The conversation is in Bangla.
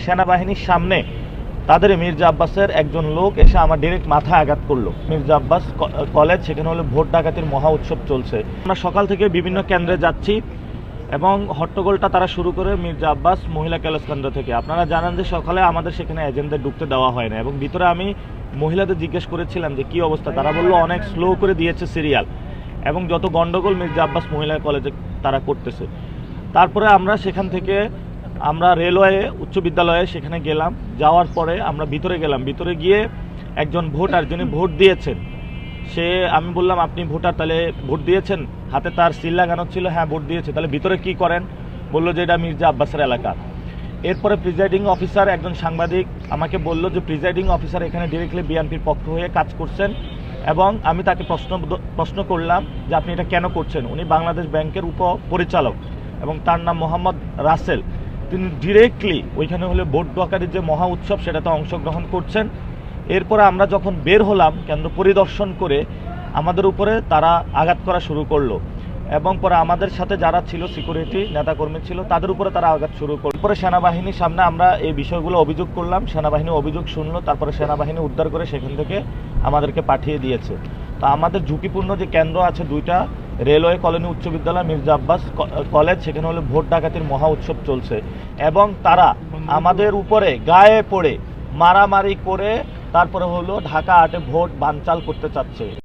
সেনাবাহিনীর সামনে তাদের মির্জা আব্বাসের একজন লোক এসে আমার ডিরেক্ট মাথায় আঘাত করলো। মির্জা আব্বাস কলেজ, সেখানে হলো ভোট ডাকাতির মহা উৎসব চলছে। আমরা সকাল থেকে বিভিন্ন কেন্দ্রে যাচ্ছি এবং হট্টগোলটা তারা শুরু করে মির্জা আব্বাস মহিলা কলেজ কেন্দ্র থেকে। আপনারা জানেন যে সকালে আমাদের সেখানে এজেন্টদের ঢুকতে দেওয়া হয় না, এবং ভিতরে আমি মহিলাদের জিজ্ঞেস করেছিলাম যে কি অবস্থা। তারা বললো অনেক স্লো করে দিয়েছে সিরিয়াল, এবং যত গন্ডগোল মির্জা আব্বাস মহিলা কলেজে তারা করতেছে। তারপরে আমরা সেখান থেকে রেলওয়ে উচ্চ বিদ্যালয়ে সেখানে গেলাম। যাওয়ার পরে আমরা ভিতরে গেলাম। ভিতরে গিয়ে একজন ভোটার, যিনি ভোট দিয়েছেন, আমি বললাম আপনি ভোটার, তাহলে ভোট দিয়েছেন? হাতে তার সিল লাগানো ছিল, হ্যাঁ ভোট দিয়েছে। তাহলে ভিতরে কি করেন? বললো যে এটা মির্জা আব্বাসের এলাকা। এরপরে প্রিজাইডিং অফিসার, একজন সাংবাদিক আমাকে বলল যে প্রিজাইডিং অফিসার এখানে ডিরেক্টলি বিএনপির পক্ষ হয়ে কাজ করছেন, এবং আমি তাকে প্রশ্ন করলাম যে আপনি এটা কেন করছেন। উনি বাংলাদেশ ব্যাংকের উপপরিচালক এবং তার নাম মোহাম্মদ রাসেল। তিনি ডিরেক্টলি ওইখানে হলে ভোট ডাকাতির যে মহা উৎসব সেটাতে অংশগ্রহণ করছেন। এরপরে আমরা যখন বের হলাম কেন্দ্র পরিদর্শন করে, আমাদের উপরে তারা আঘাত করা শুরু করলো, এবং পরে আমাদের সাথে যারা ছিল সিকিউরিটি নেতাকর্মী ছিল তাদের উপরে তারা আঘাত শুরু করলো। পরে সেনাবাহিনীর সামনে আমরা এই বিষয়গুলো অভিযোগ করলাম, সেনাবাহিনী অভিযোগ শুনলো, তারপরে সেনাবাহিনী উদ্ধার করে সেখান থেকে আমাদেরকে পাঠিয়ে দিয়েছে। তা আমাদের ঝুঁকিপূর্ণ যে কেন্দ্র আছে দুইটা, রেলওয়ে কলোনি উচ্চ বিদ্যালয়, মির্জা আব্বাস কলেজ, সেখানে হলো ভোট ডাকাতির মহা উৎসব চলছে, এবং তারা আমাদের উপরে গায়ে পড়ে মারামারি করে তারপরে হলো ঢাকা 8-এ ভোট বানচাল করতে চাচ্ছে।